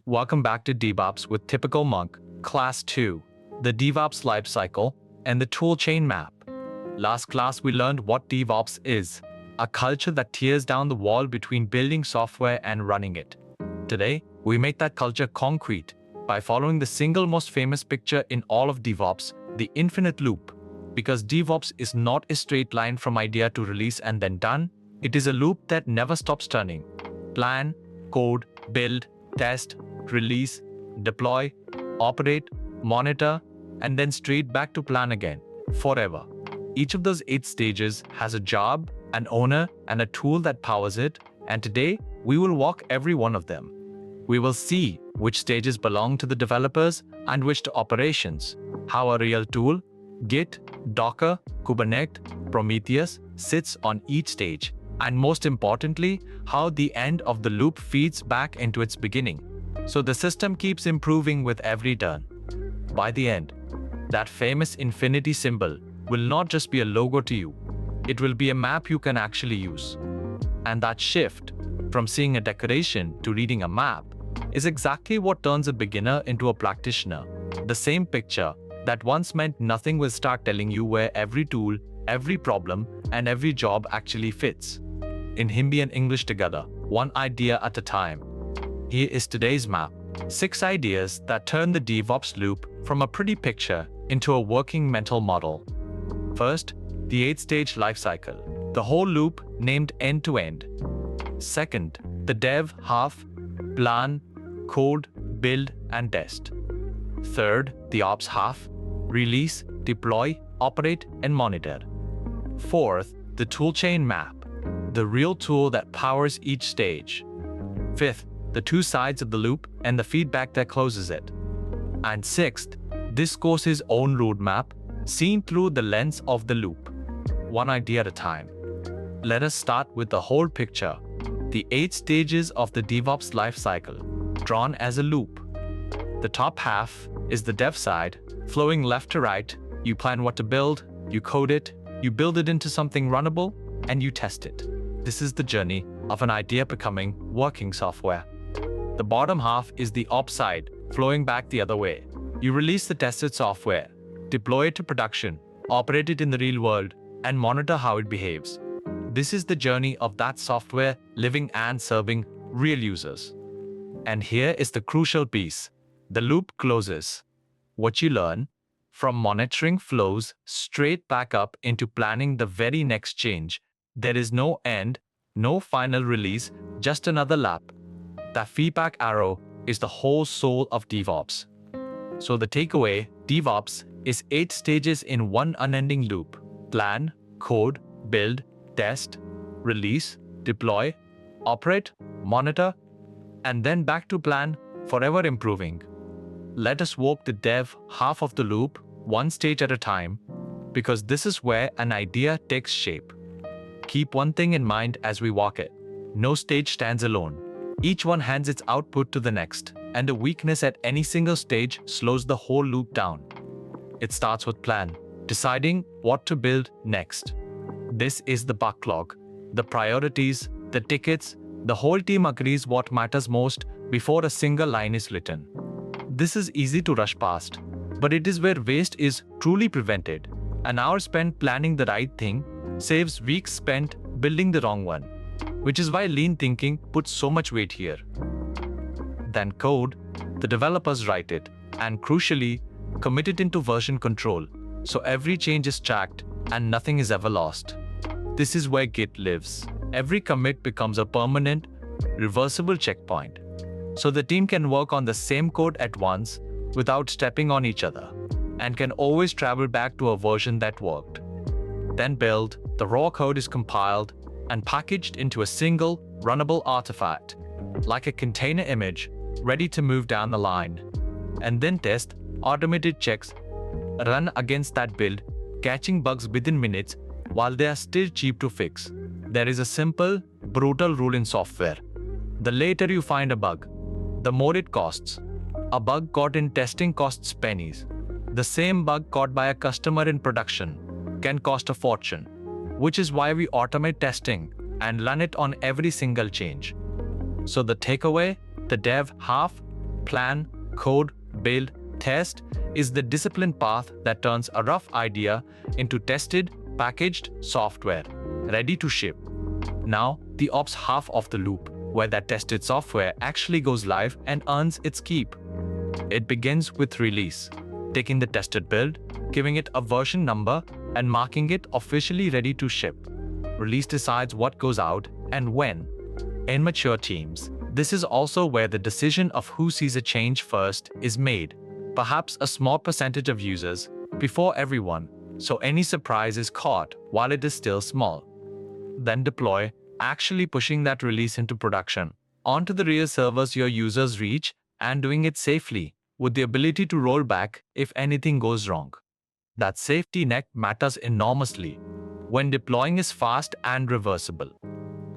Welcome back to DevOps with Typical Monk, Class 2, the DevOps lifecycle, and the toolchain map. Last class we learned what DevOps is, a culture that tears down the wall between building software and running it. Today, we make that culture concrete by following the single most famous picture in all of DevOps, the infinite loop. Because DevOps is not a straight line from idea to release and then done, it is a loop that never stops turning. Plan, code, build, test, release, deploy, operate, monitor, and then straight back to plan again, forever. Each of those 8 stages has a job, an owner, and a tool that powers it, and today we will walk every one of them. We will see which stages belong to the developers and which to operations, how a real tool, Git, Docker, Kubernetes, Prometheus sits on each stage, and most importantly, how the end of the loop feeds back into its beginning. So the system keeps improving with every turn. By the end, that famous infinity symbol will not just be a logo to you, it will be a map you can actually use. And that shift from seeing a decoration to reading a map is exactly what turns a beginner into a practitioner. The same picture that once meant nothing will start telling you where every tool, every problem, and every job actually fits. In Hindi and English together, one idea at a time. Here is today's map. 6 ideas that turn the DevOps loop from a pretty picture into a working mental model. First, the 8-stage lifecycle, the whole loop named end-to-end. Second, the dev half, plan, code, build, and test. Third, the ops half, release, deploy, operate, and monitor. Fourth, the toolchain map, the real tool that powers each stage. Fifth, the 2 sides of the loop and the feedback that closes it. And sixth, this course's own roadmap, seen through the lens of the loop. One idea at a time. Let us start with the whole picture, the 8 stages of the DevOps lifecycle, drawn as a loop. The top half is the dev side, flowing left to right. You plan what to build, you code it, you build it into something runnable, and you test it. This is the journey of an idea becoming working software. The bottom half is the ops side, flowing back the other way. You release the tested software, deploy it to production, operate it in the real world, and monitor how it behaves. This is the journey of that software living and serving real users. And here is the crucial piece. The loop closes. What you learn from monitoring flows straight back up into planning the very next change. There is no end, no final release, just another lap. That feedback arrow is the whole soul of DevOps. So the takeaway, DevOps is 8 stages in one unending loop. Plan, code, build, test, release, deploy, operate, monitor, and then back to plan, forever improving. Let us walk the dev half of the loop, one stage at a time, because this is where an idea takes shape. Keep one thing in mind as we walk it. No stage stands alone. Each one hands its output to the next, and a weakness at any single stage slows the whole loop down. It starts with plan, deciding what to build next. This is the backlog, the priorities, the tickets. The whole team agrees what matters most before a single line is written. This is easy to rush past, but it is where waste is truly prevented. An hour spent planning the right thing saves weeks spent building the wrong one, which is why lean thinking puts so much weight here. Then code, the developers write it, and crucially, commit it into version control, so every change is tracked and nothing is ever lost. This is where Git lives. Every commit becomes a permanent, reversible checkpoint, so the team can work on the same code at once without stepping on each other, and can always travel back to a version that worked. Then build, the raw code is compiled and packaged into a single, runnable artifact, like a container image, ready to move down the line. And then test, automated checks, run against that build, catching bugs within minutes while they are still cheap to fix. There is a simple, brutal rule in software. The later you find a bug, the more it costs. A bug caught in testing costs pennies. The same bug caught by a customer in production can cost a fortune, which is why we automate testing and run it on every single change. So the takeaway, the dev half, Plan, code, build, test is the disciplined path that turns a rough idea into tested, packaged software, ready to ship. Now, the ops half of the loop, where that tested software actually goes live and earns its keep. It begins with release, taking the tested build, giving it a version number, and marking it officially ready to ship. Release decides what goes out and when. In mature teams, this is also where the decision of who sees a change first is made, perhaps a small percentage of users, before everyone, so any surprise is caught while it is still small. Then deploy, actually pushing that release into production, onto the real servers your users reach, and doing it safely, with the ability to roll back if anything goes wrong. That safety net matters enormously when deploying is fast and reversible.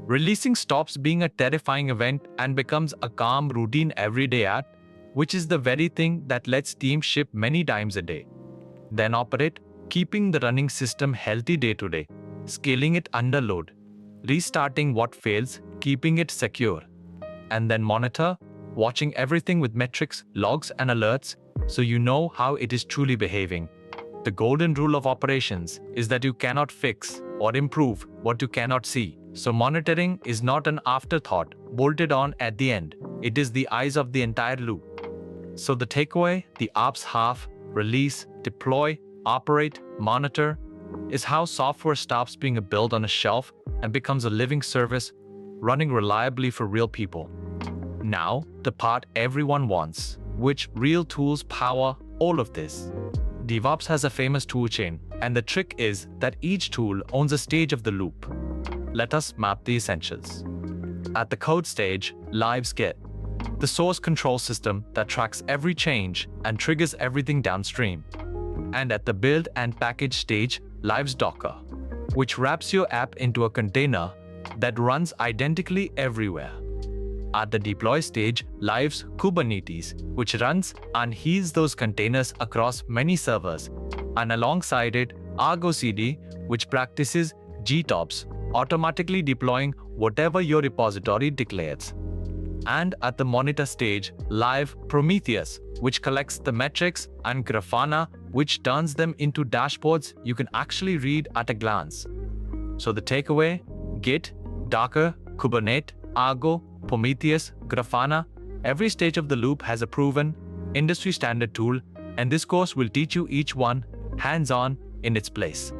Releasing stops being a terrifying event and becomes a calm routine every day, which is the very thing that lets teams ship many times a day. Then operate, keeping the running system healthy day to day, scaling it under load, restarting what fails, keeping it secure. And then monitor, watching everything with metrics, logs, and alerts so you know how it is truly behaving. The golden rule of operations is that you cannot fix or improve what you cannot see. So monitoring is not an afterthought bolted on at the end. It is the eyes of the entire loop. So the takeaway, the ops half, release, deploy, operate, monitor, is how software stops being a build on a shelf and becomes a living service running reliably for real people. Now, the part everyone wants, which real tools power all of this. DevOps has a famous toolchain, and the trick is that each tool owns a stage of the loop. Let us map the essentials. At the code stage, lives Git, the source control system that tracks every change and triggers everything downstream. And at the build and package stage, lives Docker, which wraps your app into a container that runs identically everywhere. At the deploy stage, lives Kubernetes, which runs and heals those containers across many servers. And alongside it, Argo CD, which practices GTOPS, automatically deploying whatever your repository declares. And at the monitor stage, live Prometheus, which collects the metrics, and Grafana, which turns them into dashboards you can actually read at a glance. So the takeaway, Git, Docker, Kubernetes, Argo, Prometheus, Grafana, every stage of the loop has a proven, industry standard tool, and this course will teach you each one, hands-on, in its place.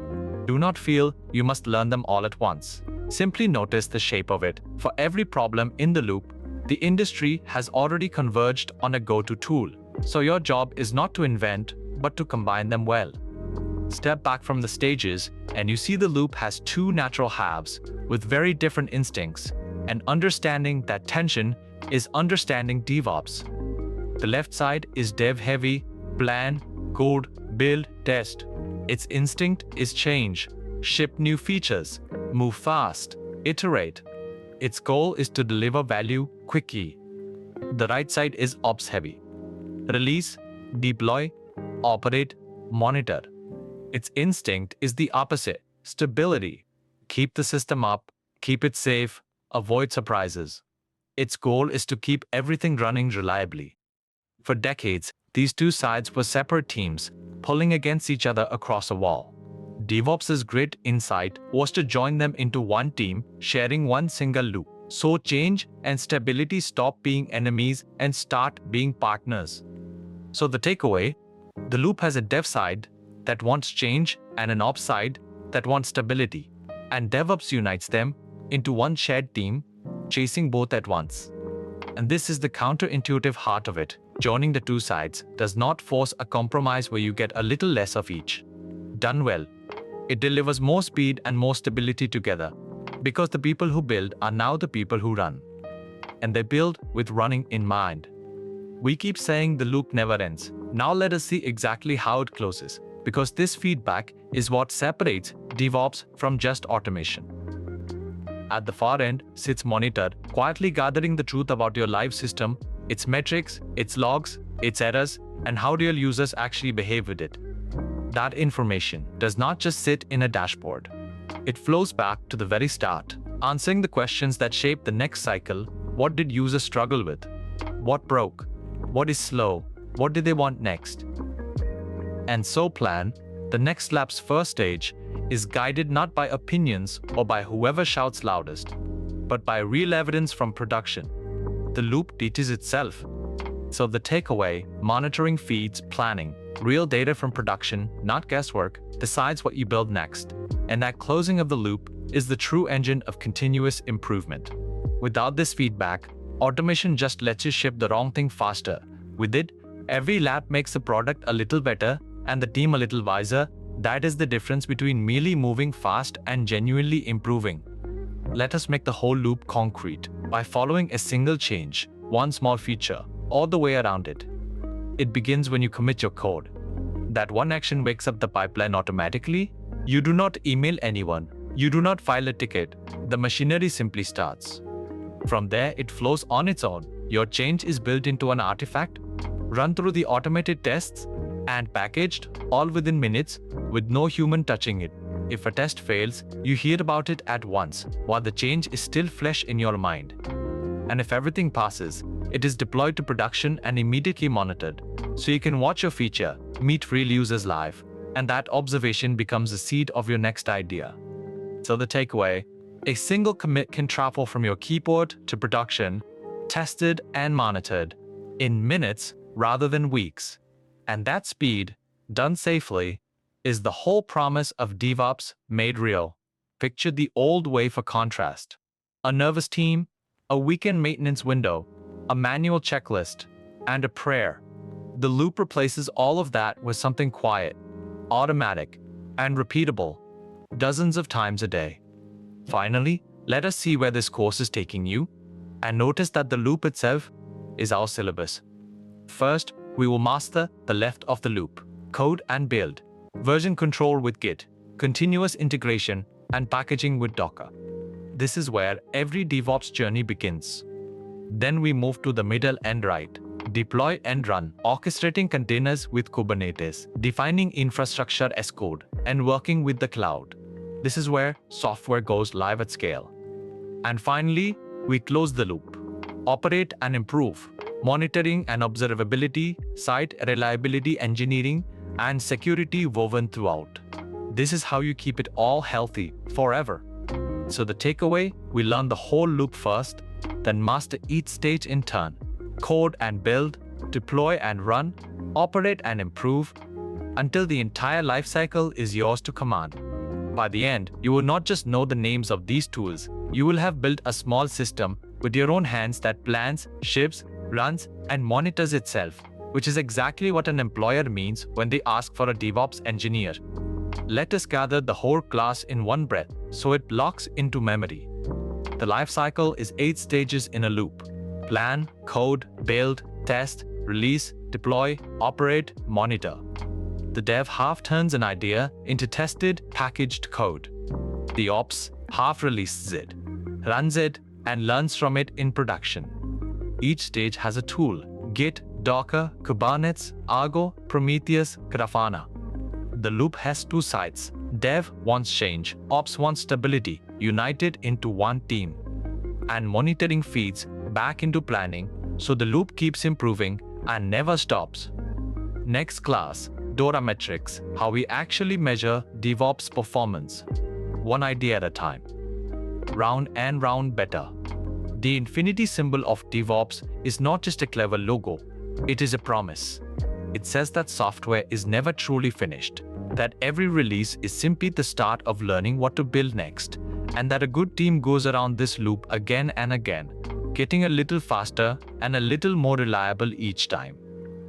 Do not feel you must learn them all at once. Simply notice the shape of it. For every problem in the loop, the industry has already converged on a go-to tool. So your job is not to invent, but to combine them well. Step back from the stages, and you see the loop has two natural halves with very different instincts, and understanding that tension is understanding DevOps. The left side is dev-heavy, plan, code, build, test. Its instinct is change, ship new features, move fast, iterate. Its goal is to deliver value quickly. The right side is ops-heavy. Release, deploy, operate, monitor. Its instinct is the opposite, stability. Keep the system up, keep it safe, avoid surprises. Its goal is to keep everything running reliably. For decades, these two sides were separate teams, pulling against each other across a wall. DevOps' great insight was to join them into one team, sharing one single loop. So change and stability stop being enemies and start being partners. So the takeaway, the loop has a dev side that wants change and an ops side that wants stability. And DevOps unites them into one shared team, chasing both at once. And this is the counterintuitive heart of it. Joining the two sides does not force a compromise where you get a little less of each. Done well, it delivers more speed and more stability together, because the people who build are now the people who run. And they build with running in mind. We keep saying the loop never ends. Now let us see exactly how it closes, because this feedback is what separates DevOps from just automation. At the far end sits monitor, quietly gathering the truth about your live system, its metrics, its logs, its errors, and how real users actually behave with it. That information does not just sit in a dashboard. It flows back to the very start, answering the questions that shape the next cycle. What did users struggle with? What broke? What is slow? What do they want next? And so plan. The next lab's first stage is guided not by opinions or by whoever shouts loudest, but by real evidence from production. The loop teaches itself. So the takeaway, monitoring feeds, planning, real data from production, not guesswork, decides what you build next. And that closing of the loop is the true engine of continuous improvement. Without this feedback, automation just lets you ship the wrong thing faster. With it, every lab makes the product a little better and the team a little wiser. That is the difference between merely moving fast and genuinely improving. Let us make the whole loop concrete by following a single change, one small feature, all the way around it. It begins when you commit your code. That one action wakes up the pipeline automatically. You do not email anyone. You do not file a ticket. The machinery simply starts. From there, it flows on its own. Your change is built into an artifact, run through the automated tests, and packaged, all within minutes, with no human touching it. If a test fails, you hear about it at once, while the change is still fresh in your mind. And if everything passes, it is deployed to production and immediately monitored, so you can watch your feature, meet real users live, and that observation becomes the seed of your next idea. So the takeaway, a single commit can travel from your keyboard to production, tested and monitored, in minutes rather than weeks. And that speed, done safely, is the whole promise of DevOps made real. Picture the old way for contrast. A nervous team, a weekend maintenance window, a manual checklist, and a prayer. The loop replaces all of that with something quiet, automatic, and repeatable, dozens of times a day. Finally, let us see where this course is taking you, and notice that the loop itself is our syllabus. First, we will master the left of the loop, code and build, version control with Git, continuous integration, and packaging with Docker. This is where every DevOps journey begins. Then we move to the middle and right, deploy and run, orchestrating containers with Kubernetes, defining infrastructure as code, and working with the cloud. This is where software goes live at scale. And finally, we close the loop, operate and improve, monitoring and observability, site reliability engineering, and security woven throughout. This is how you keep it all healthy forever. So the takeaway, we learn the whole loop first, then master each stage in turn, code and build, deploy and run, operate and improve, until the entire lifecycle is yours to command. By the end, you will not just know the names of these tools, you will have built a small system with your own hands that plans, ships, runs, and monitors itself, which is exactly what an employer means when they ask for a DevOps engineer. Let us gather the whole class in one breath so it locks into memory. The lifecycle is 8 stages in a loop: plan, code, build, test, release, deploy, operate, monitor. The dev half turns an idea into tested, packaged code. The ops half releases it, runs it, and learns from it in production. Each stage has a tool: Git, Docker, Kubernetes, Argo, Prometheus, Grafana. The loop has 2 sides. Dev wants change, ops wants stability, united into one team. And monitoring feeds back into planning, so the loop keeps improving and never stops. Next class, DORA metrics, how we actually measure DevOps performance. One idea at a time. Round and round better. The infinity symbol of DevOps is not just a clever logo, it is a promise. It says that software is never truly finished, that every release is simply the start of learning what to build next, and that a good team goes around this loop again and again, getting a little faster and a little more reliable each time.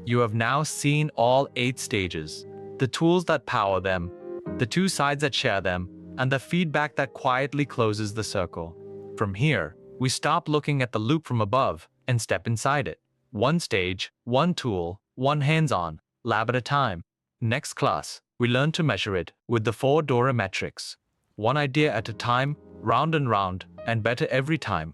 You have now seen all 8 stages, the tools that power them, the 2 sides that share them, and the feedback that quietly closes the circle. From here, we stop looking at the loop from above and step inside it. One stage, one tool, one hands-on, lab at a time. Next class, we learn to measure it with the 4 DORA metrics. One idea at a time, round and round, and better every time.